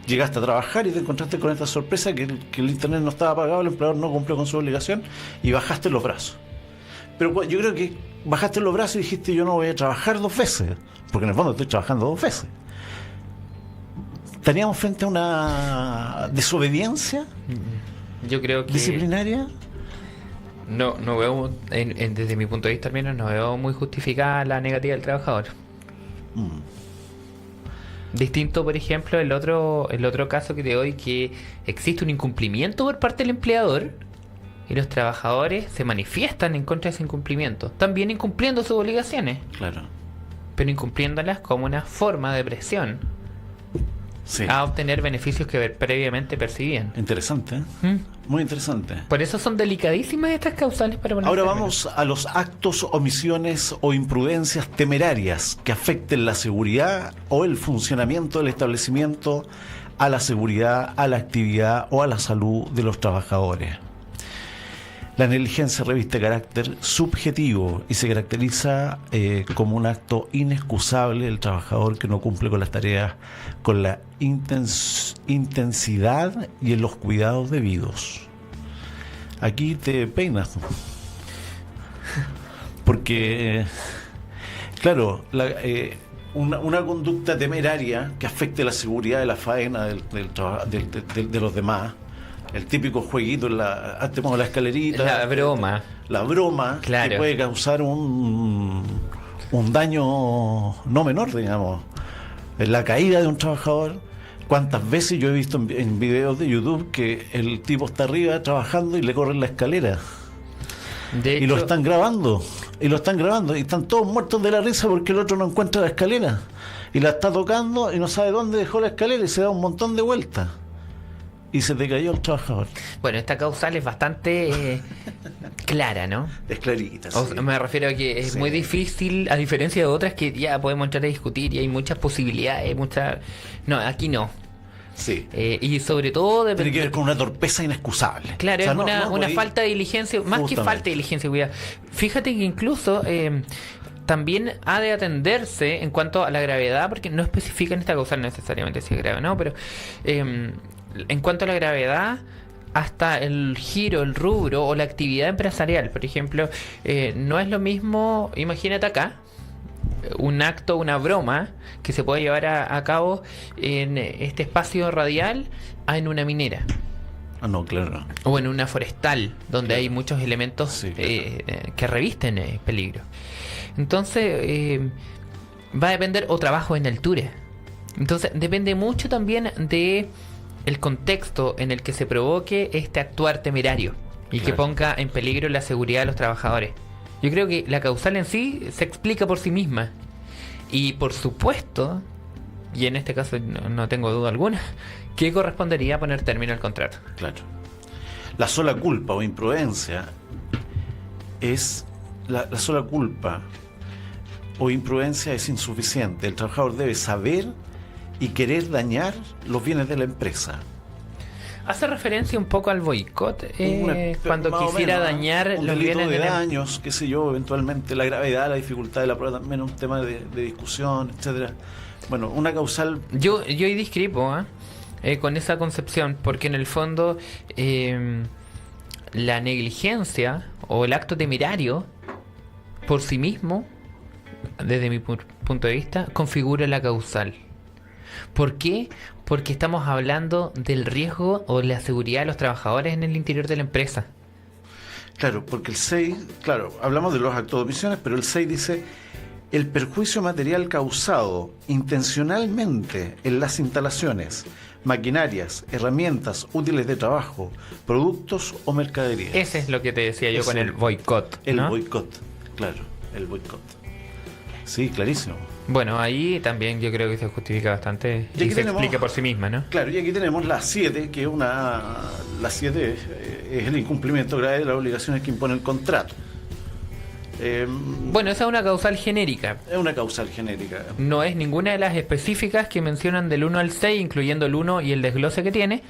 llegaste a trabajar y te encontraste con esta sorpresa que el internet no estaba pagado, el empleador no cumplió con su obligación y bajaste los brazos. Pero yo creo que bajaste los brazos y dijiste: yo no voy a trabajar 2 veces, porque en el fondo estoy trabajando 2 veces. ¿Estaríamos frente a una desobediencia Yo creo que disciplinaria? no veo, desde mi punto de vista al menos, no veo muy justificada la negativa del trabajador. Distinto, por ejemplo, el otro caso que te doy, que existe un incumplimiento por parte del empleador y los trabajadores se manifiestan en contra de ese incumplimiento, también incumpliendo sus obligaciones, Claro. pero incumpliéndolas como una forma de presión Sí. a obtener beneficios que previamente percibían. Interesante, ¿eh? ¿Mm? Muy interesante. Por eso son delicadísimas estas causales para poner Ahora término. vamos a los actos, omisiones o imprudencias temerarias que afecten la seguridad o el funcionamiento del establecimiento, a la seguridad, a la actividad o a la salud de los trabajadores. La negligencia reviste carácter subjetivo y se caracteriza como un acto inexcusable del trabajador que no cumple con las tareas con la intensidad y en los cuidados debidos. Aquí te peinas, porque claro, una conducta temeraria que afecte la seguridad de la faena de los demás, el típico jueguito antes de la escalerita, la broma, claro, que puede causar un daño no menor, digamos, la caída de un trabajador. ¿Cuántas veces yo he visto en videos de YouTube que el tipo está arriba trabajando y le corren la escalera? De hecho, Y lo están grabando, y están todos muertos de la risa porque el otro no encuentra la escalera y la está tocando y no sabe dónde dejó la escalera y se da un montón de vueltas y se te cayó el trabajador. bueno, esta causal es bastante clara, ¿no? Es clarita, O sí. sea, me refiero a que es Sí. muy difícil, a diferencia de otras que ya podemos entrar a discutir y hay muchas posibilidades, no, aquí no. Sí. Y sobre todo Tiene que ver con una torpeza inexcusable. Claro, O sea, es una falta de diligencia, más que Justamente. falta de diligencia, cuidado. Fíjate que incluso también ha de atenderse en cuanto a la gravedad, porque no especifica en esta causal necesariamente si es grave o no, pero en cuanto a la gravedad, hasta el giro, el rubro o la actividad empresarial. Por ejemplo, no es lo mismo, imagínate acá, un acto, una broma que se puede llevar a cabo en este espacio radial en una minera. Ah, no, claro. O en una forestal, donde Claro. hay muchos elementos Sí, claro. que revisten peligro. Entonces, va a depender, o trabajo en altura. Entonces, depende mucho también de el contexto en el que se provoque este actuar temerario y que Claro. ponga en peligro la seguridad de los trabajadores. Yo creo que la causal en sí se explica por sí misma. Y por supuesto, y en este caso no tengo duda alguna, que correspondería poner término al contrato. Claro. La sola culpa o imprudencia es la sola culpa o imprudencia es insuficiente. El trabajador debe saber y querer dañar los bienes de la empresa. Hace referencia un poco al boicot cuando Más o quisiera menos, dañar un los delito bienes de de la daños, qué sé yo, eventualmente la gravedad, la dificultad de la prueba también es un tema de discusión, etcétera. Bueno, una causal. Yo ahí discrepo con esa concepción, porque en el fondo la negligencia o el acto temerario por sí mismo, desde mi punto de vista, configura la causal. ¿Por qué? Porque estamos hablando del riesgo o la seguridad de los trabajadores en el interior de la empresa. Claro, porque el 6, claro, hablamos de los actos de omisiones, pero el 6 dice: el perjuicio material causado intencionalmente en las instalaciones, maquinarias, herramientas, útiles de trabajo, productos o mercaderías. Ese es lo que te decía yo Ese, con el boicot, El ¿no? boicot, claro, el boicot. Sí, clarísimo. Bueno, ahí también yo creo que se justifica bastante Y aquí y se tenemos- explica por sí misma, ¿no? Claro, y aquí tenemos la 7, que es la 7 es el incumplimiento grave de las obligaciones que impone el contrato. Bueno, esa es una causal genérica. Es una causal genérica. No es ninguna de las específicas que mencionan del 1 al 6, incluyendo el 1 y el desglose que tiene,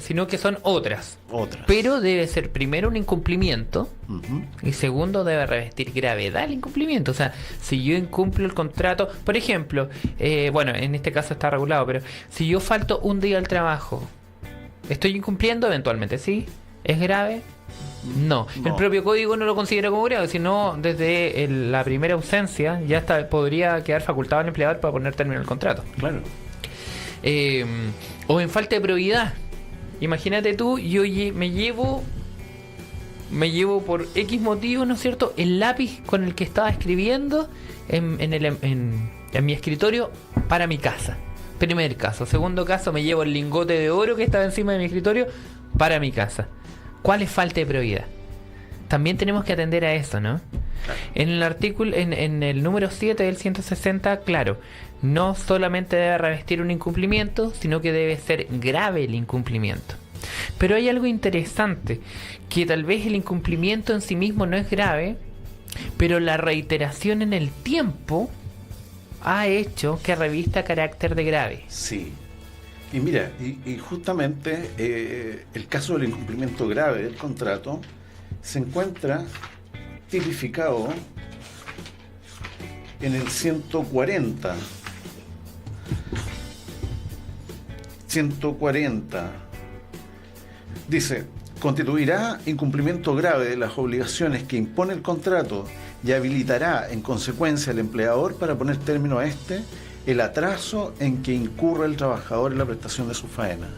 sino que son otras. Otras. Pero debe ser primero un incumplimiento Ujú. y segundo debe revestir gravedad el incumplimiento. O sea, si yo incumplo el contrato, por ejemplo, bueno, en este caso está regulado, pero si yo falto un día al trabajo, ¿estoy incumpliendo eventualmente? ¿Sí? ¿Es grave? No. No. El propio código no lo considera como grave, sino desde la primera ausencia ya podría quedar facultado al empleador para poner término al contrato. Claro. O en falta de probidad. Imagínate tú, yo me llevo por X motivo, ¿no es cierto?, el lápiz con el que estaba escribiendo en mi escritorio para mi casa. Primer caso. Segundo caso, me llevo el lingote de oro que estaba encima de mi escritorio para mi casa. ¿Cuál es falta de probidad? También tenemos que atender a eso, ¿no? En el artículo, en el número 7 del 160, claro, no solamente debe revestir un incumplimiento, sino que debe ser grave el incumplimiento. Pero hay algo interesante, que tal vez el incumplimiento en sí mismo no es grave, pero la reiteración en el tiempo ha hecho que revista carácter de grave. Sí. Y mira, y justamente el caso del incumplimiento grave del contrato se encuentra tipificado en el 140. 140. Dice: constituirá incumplimiento grave de las obligaciones que impone el contrato y habilitará en consecuencia al empleador para poner término a este el atraso en que incurra el trabajador en la prestación de su faena,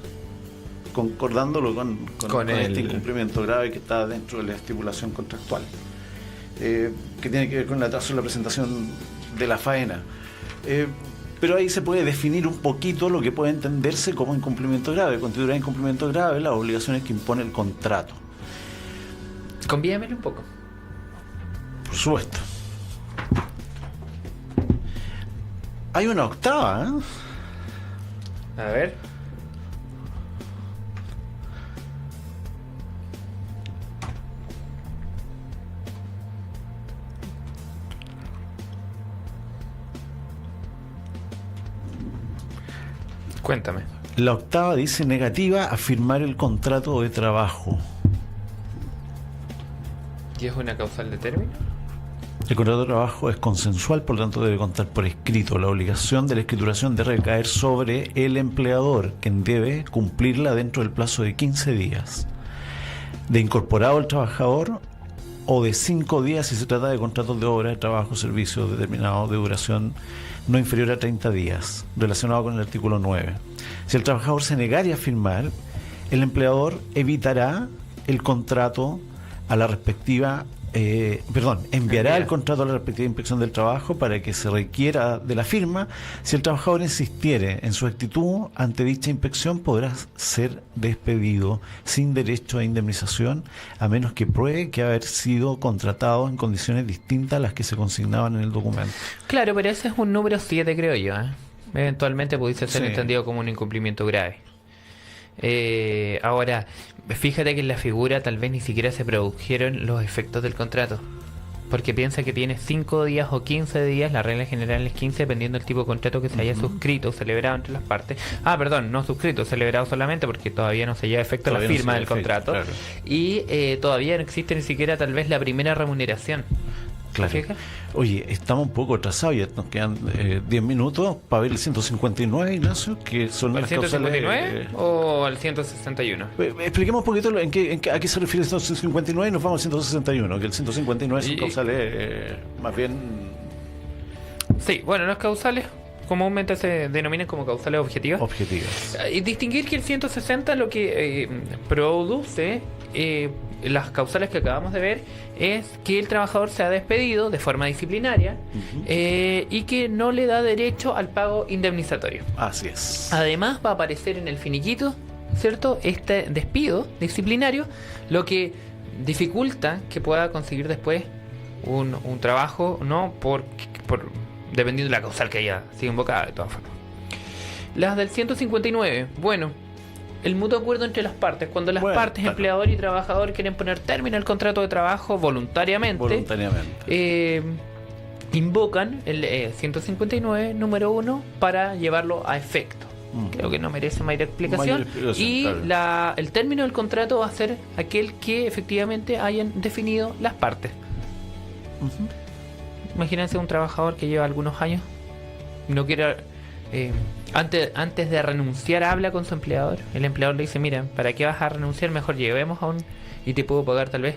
concordándolo con este incumplimiento grave que está dentro de la estipulación contractual, que tiene que ver con el atraso en la presentación de la faena. Pero ahí se puede definir un poquito lo que puede entenderse como incumplimiento grave. Constituirá incumplimiento grave las obligaciones que impone el contrato. Convídamelo un poco. Por supuesto. Hay una octava, ¿eh? A ver. Cuéntame. La octava dice: negativa a firmar el contrato de trabajo. ¿Y es una causal de término? El contrato de trabajo es consensual, por lo tanto debe contar por escrito. La obligación de la escrituración debe recaer sobre el empleador, quien debe cumplirla dentro del plazo de 15 días. De incorporado el trabajador, o de 5 días si se trata de contratos de obra, de trabajo, servicio determinado de duración no inferior a 30 días, relacionado con el artículo 9. Si el trabajador se negara a firmar, el empleador evitará el contrato a la respectiva, enviará el contrato a la respectiva inspección del trabajo para que se requiera de la firma. Si el trabajador insistiere en su actitud ante dicha inspección, podrá ser despedido sin derecho a indemnización, a menos que pruebe que haber sido contratado en condiciones distintas a las que se consignaban en el documento. Claro, pero ese es un número 7, creo yo, ¿eh? Eventualmente pudiese ser Sí. entendido como un incumplimiento grave. Ahora, fíjate que en la figura tal vez ni siquiera se produjeron los efectos del contrato. Porque piensa que tiene 5 días o 15 días, la regla general es 15, dependiendo del tipo de contrato que se haya suscrito o celebrado entre las partes. Perdón, no suscrito, celebrado solamente porque todavía no se lleva a efecto la Todavía no firma se del lleva a efecto, contrato. claro. Y todavía no existe ni siquiera tal vez la primera remuneración. Claro. ¿Fijas? Oye, estamos un poco atrasados, ya nos quedan 10 minutos para ver el 159, Ignacio, que son ¿Al las 159 causales. o al 161? Expliquemos un poquito a qué se refiere el 159 y nos vamos al 161, que el 159 son Y- causales más bien Sí, bueno, las causales comúnmente se denominan como causales objetivas. objetivas. Y distinguir que el 160 lo que produce las causales que acabamos de ver es que el trabajador se ha despedido de forma disciplinaria y que no le da derecho al pago indemnizatorio. Así es. Además va a aparecer en el finiquito, ¿cierto? Este despido disciplinario, lo que dificulta que pueda conseguir después un trabajo, ¿no? Por dependiendo de la causal que haya sido invocada, de todas formas. Las del 159, bueno, el mutuo acuerdo entre las partes, cuando las Bueno, partes, claro. empleador y trabajador, quieren poner término al contrato de trabajo voluntariamente, invocan el 159 número 1 para llevarlo a efecto. Creo que no merece mayor explicación. Mayor explicación, Y claro. el término del contrato va a ser aquel que efectivamente hayan definido las partes. Imagínense un trabajador que lleva algunos años, no quiere, antes de renunciar habla con su empleador. El empleador le dice: mira, ¿para qué vas a renunciar? Mejor llevemos a y te puedo pagar tal vez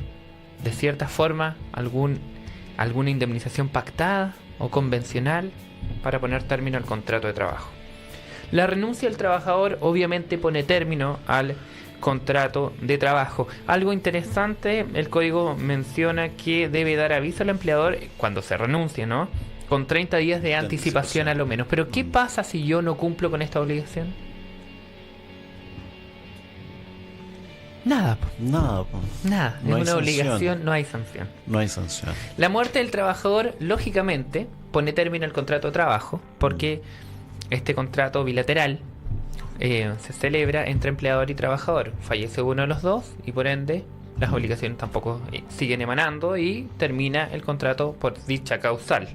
de cierta forma alguna indemnización pactada o convencional para poner término al contrato de trabajo. La renuncia del trabajador obviamente pone término al contrato de trabajo. Algo interesante, el código menciona que debe dar aviso al empleador cuando se renuncie, ¿no? Con 30 días de anticipación a lo menos. Pero ¿qué pasa si yo no cumplo con esta obligación? Nada, po. Nada, Nada. No hay Es una sanción. obligación, no hay sanción. no hay sanción. La muerte del trabajador, lógicamente, pone término al contrato de trabajo, porque este contrato bilateral se celebra entre empleador y trabajador. Fallece uno de los dos y por ende las obligaciones tampoco siguen emanando y termina el contrato por dicha causal.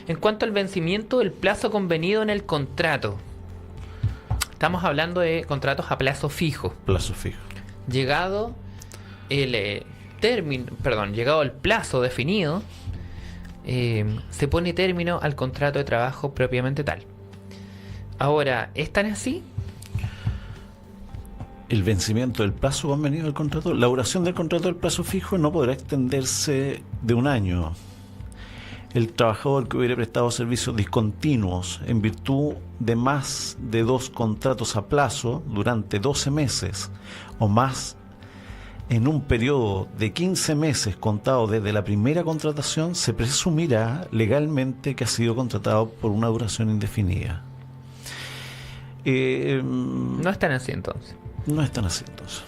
En cuanto al vencimiento del plazo convenido en el contrato, estamos hablando de contratos a plazo fijo. Plazo fijo. Llegado el llegado el plazo definido, se pone término al contrato de trabajo propiamente tal. Ahora, ¿es tan así? El vencimiento del plazo convenido del contrato, la duración del contrato del plazo fijo no podrá extenderse de un año. El trabajador que hubiera prestado servicios discontinuos en virtud de más de 2 contratos a plazo durante 12 meses o más en un periodo de 15 meses contado desde la primera contratación, se presumirá legalmente que ha sido contratado por una duración indefinida. No están así entonces. No están así entonces.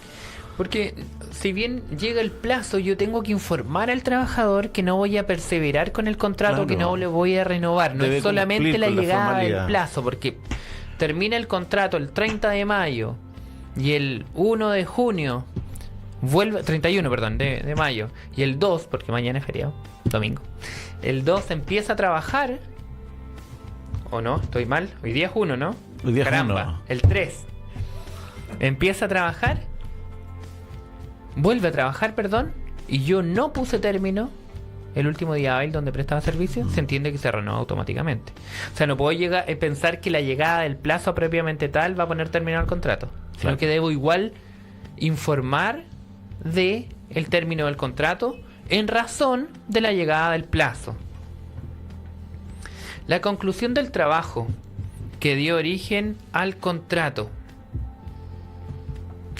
Porque si bien llega el plazo, yo tengo que informar al trabajador que no voy a perseverar con el contrato, Claro. que no le voy a renovar. No Debe es solamente cumplir la con la llegada del formalidad. plazo, porque termina el contrato el 30 de mayo y el 1 de junio vuelve, 31, perdón, de mayo, y el 2, porque mañana es feriado, domingo, el 2 empieza a trabajar, ¿o no? ¿Estoy mal? Hoy día es 1, ¿no? Hoy día es Caramba, 1. el 3 empieza a trabajar, vuelve a trabajar, perdón, y yo no puse término el último día hábil donde prestaba servicio, se entiende que se renueva automáticamente. O sea, no puedo llegar a pensar que la llegada del plazo propiamente tal va a poner término al contrato, sino Claro. que debo igual informar de el término del contrato en razón de la llegada del plazo. La conclusión del trabajo que dio origen al contrato.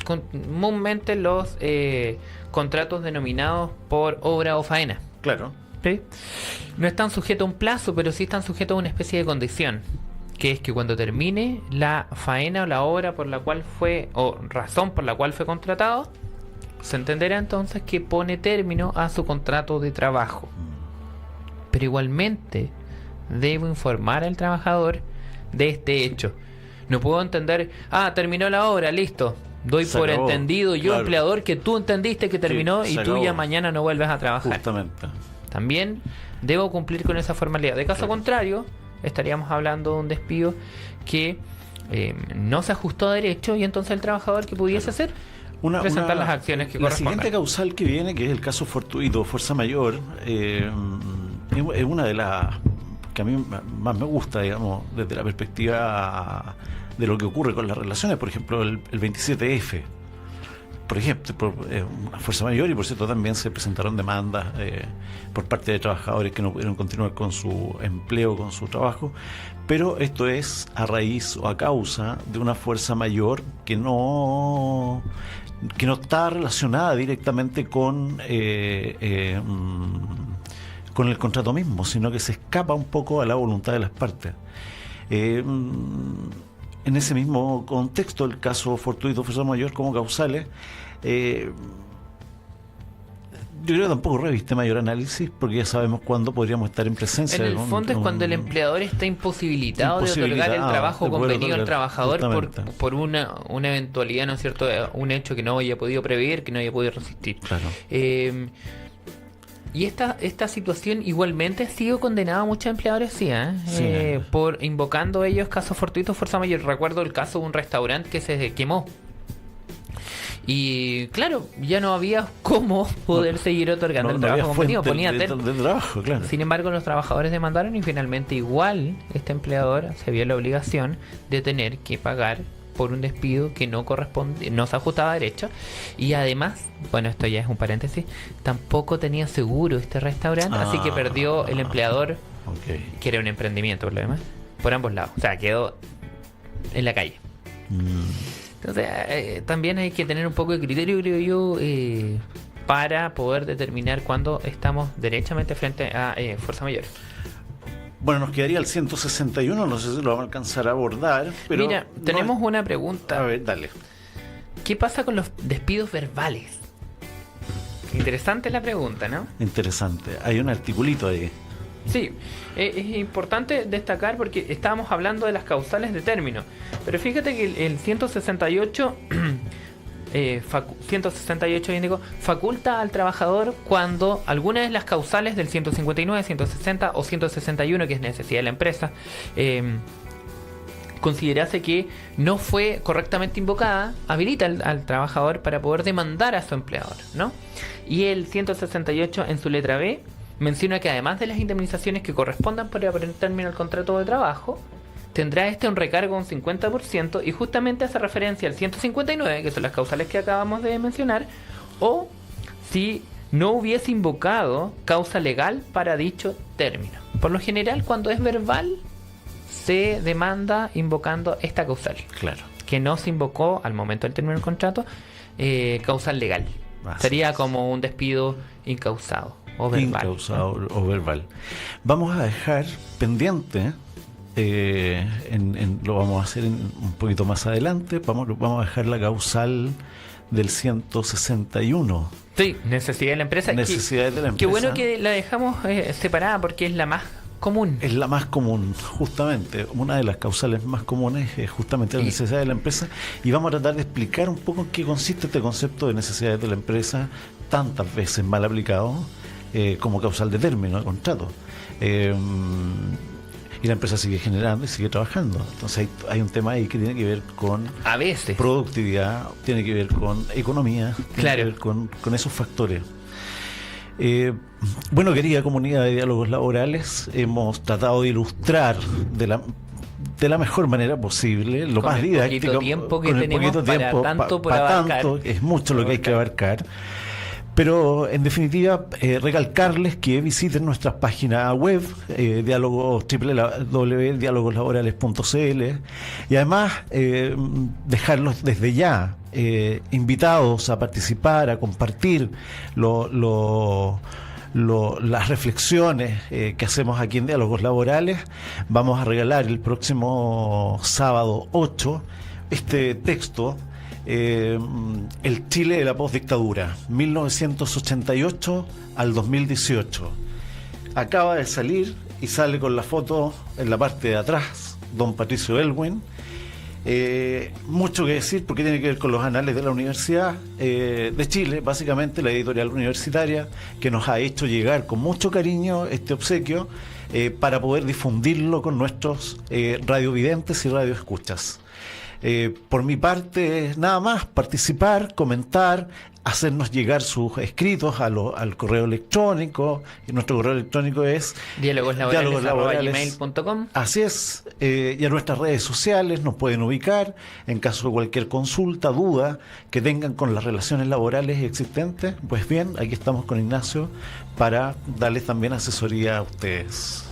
Comúnmente los contratos denominados por obra o faena. Claro. ¿Sí? No están sujetos a un plazo, pero sí están sujetos a una especie de condición, que es que cuando termine la faena o la obra por la cual fue, o razón por la cual fue contratado, se entenderá entonces que pone término a su contrato de trabajo. Pero igualmente debo informar al trabajador de este hecho. No puedo entender, terminó la obra, listo. Doy Se por acabó. entendido yo, Claro. empleador, que tú entendiste que terminó Sí, y se tú ya acabó. mañana no vuelves a trabajar. Justamente. También debo cumplir con esa formalidad. De caso Claro. contrario, estaríamos hablando de un despido que no se ajustó a derecho, y entonces el trabajador que pudiese hacer presentar las acciones que La correspondan. siguiente causal que viene, que es el caso fortuito, fuerza mayor, es una de las que a mí más me gusta, digamos, desde la perspectiva de lo que ocurre con las relaciones. Por ejemplo, el 27F, por ejemplo, una fuerza mayor, y por cierto también se presentaron demandas por parte de trabajadores que no pudieron continuar con su empleo, con su trabajo, pero esto es a raíz o a causa de una fuerza mayor que no está relacionada directamente con el contrato mismo, sino que se escapa un poco a la voluntad de las partes. En ese mismo contexto, el caso fortuito fuerza mayor como causales, yo creo que tampoco reviste mayor análisis, porque ya sabemos cuándo podríamos estar en presencia En el de fondo es cuando el empleador está imposibilitado de otorgar el trabajo de poder convenido al otorgar, trabajador justamente. por una eventualidad, ¿no es cierto? Un hecho que no haya podido prever, que no haya podido resistir. Claro. Y esta situación igualmente ha sido condenada a muchos empleadores, sí, por invocando ellos casos fortuitos, fuerza mayor. Recuerdo el caso de un restaurante que se quemó. Y claro, ya no había cómo poder seguir otorgando el trabajo convenido. Ponía de trabajo, claro. Sin embargo, los trabajadores demandaron y finalmente igual este empleador se vio la obligación de tener que pagar por un despido que no corresponde, no se ajustaba a derecho. Y además, bueno, esto ya es un paréntesis, tampoco tenía seguro este restaurante, así que perdió el empleador, que era un emprendimiento por lo demás, por ambos lados. O sea, quedó en la calle. Entonces, también hay que tener un poco de criterio, creo yo, para poder determinar cuándo estamos derechamente frente a fuerza mayor. Bueno, nos quedaría el 161, no sé si lo vamos a alcanzar a abordar, pero... Mira, tenemos una pregunta. A ver, dale. ¿Qué pasa con los despidos verbales? Interesante la pregunta, ¿no? Interesante. Hay un articulito ahí. Sí, es importante destacar porque estábamos hablando de las causales de término, pero fíjate que el 168 168 índico faculta al trabajador cuando alguna de las causales del 159, 160 o 161, que es necesidad de la empresa, considerase que no fue correctamente invocada, habilita al trabajador para poder demandar a su empleador, ¿no? Y el 168 en su letra B menciona que además de las indemnizaciones que correspondan por el término del contrato de trabajo, tendrá un recargo de un 50%, y justamente hace referencia al 159, que son las causales que acabamos de mencionar, o si no hubiese invocado causa legal para dicho término. Por lo general, cuando es verbal, se demanda invocando esta causal. Claro. Que no se invocó al momento del término del contrato, causal legal. Así Sería es. como un despido incausado o verbal. Incausado o verbal. Vamos a dejar pendiente, lo vamos a hacer un poquito más adelante, vamos a dejar la causal del 161. Sí, necesidad de la empresa. Necesidades de la empresa. Qué bueno que la dejamos separada porque es la más común. Es la más común, justamente. Una de las causales más comunes es justamente la necesidad de la empresa. Y vamos a tratar de explicar un poco en qué consiste este concepto de necesidades de la empresa, tantas veces mal aplicado como causal de término de contrato. Y la empresa sigue generando y sigue trabajando. Entonces hay un tema ahí que tiene que ver con A veces. productividad, tiene que ver con economía, tiene Claro. que ver con esos factores. Bueno, querida comunidad de diálogos laborales, hemos tratado de ilustrar de la mejor manera posible, lo Con más el didáctico, poquito tiempo que con el tenemos poquito para tiempo, tanto por para abarcar. tanto, es mucho lo que hay que abarcar. Pero en definitiva, recalcarles que visiten nuestras páginas web, www.dialogoslaborales.cl, y además dejarlos desde ya invitados a participar, a compartir las reflexiones que hacemos aquí en Diálogos Laborales. Vamos a regalar el próximo sábado 8 este texto, El Chile de la postdictadura, 1988 al 2018. Acaba de salir y sale con la foto en la parte de atrás, don Patricio Elwin. Mucho que decir porque tiene que ver con los anales de la Universidad de Chile, básicamente la editorial universitaria que nos ha hecho llegar con mucho cariño este obsequio para poder difundirlo con nuestros radiovidentes y radioescuchas. Por mi parte, nada más, participar, comentar, hacernos llegar sus escritos al correo electrónico, y nuestro correo electrónico es dialogoslaborales@gmail.com. Así es, y a nuestras redes sociales nos pueden ubicar en caso de cualquier consulta, duda que tengan con las relaciones laborales existentes. Pues bien, aquí estamos con Ignacio para darles también asesoría a ustedes.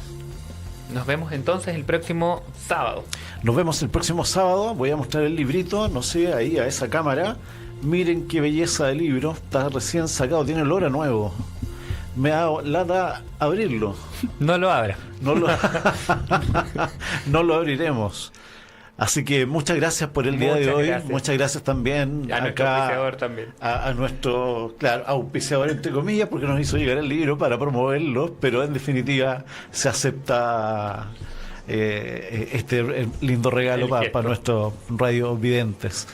Nos vemos entonces el próximo sábado. Nos vemos el próximo sábado. Voy a mostrar el librito, no sé, ahí a esa cámara. Miren qué belleza de libro, está recién sacado, tiene olor a nuevo. Me da lata abrirlo. No lo abra. No lo, no lo abriremos. Así que muchas gracias por el día de hoy. Gracias. Muchas gracias también a nuestro acá, auspiciador también. a nuestro, claro, auspiciador entre comillas, porque nos hizo llegar el libro para promoverlo, pero en definitiva se acepta este lindo regalo para nuestros radiovidentes.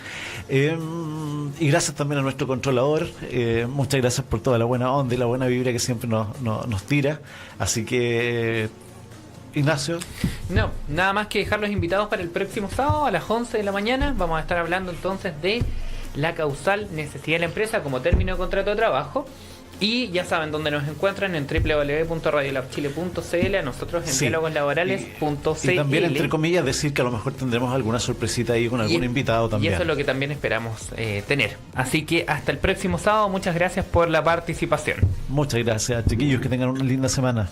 Y gracias también a nuestro controlador. Muchas gracias por toda la buena onda y la buena vibra que siempre nos tira. Así que, Ignacio. No, nada más que dejar los invitados para el próximo sábado a las 11 de la mañana. Vamos a estar hablando entonces de la causal necesidad de la empresa como término de contrato de trabajo. Y ya saben dónde nos encuentran, en www.radiolabchile.cl, a nosotros en dialogoslaborales.cl. Y también, entre comillas, decir que a lo mejor tendremos alguna sorpresita ahí con algún invitado también. Y eso es lo que también esperamos tener. Así que hasta el próximo sábado, muchas gracias por la participación. Muchas gracias, chiquillos, que tengan una linda semana.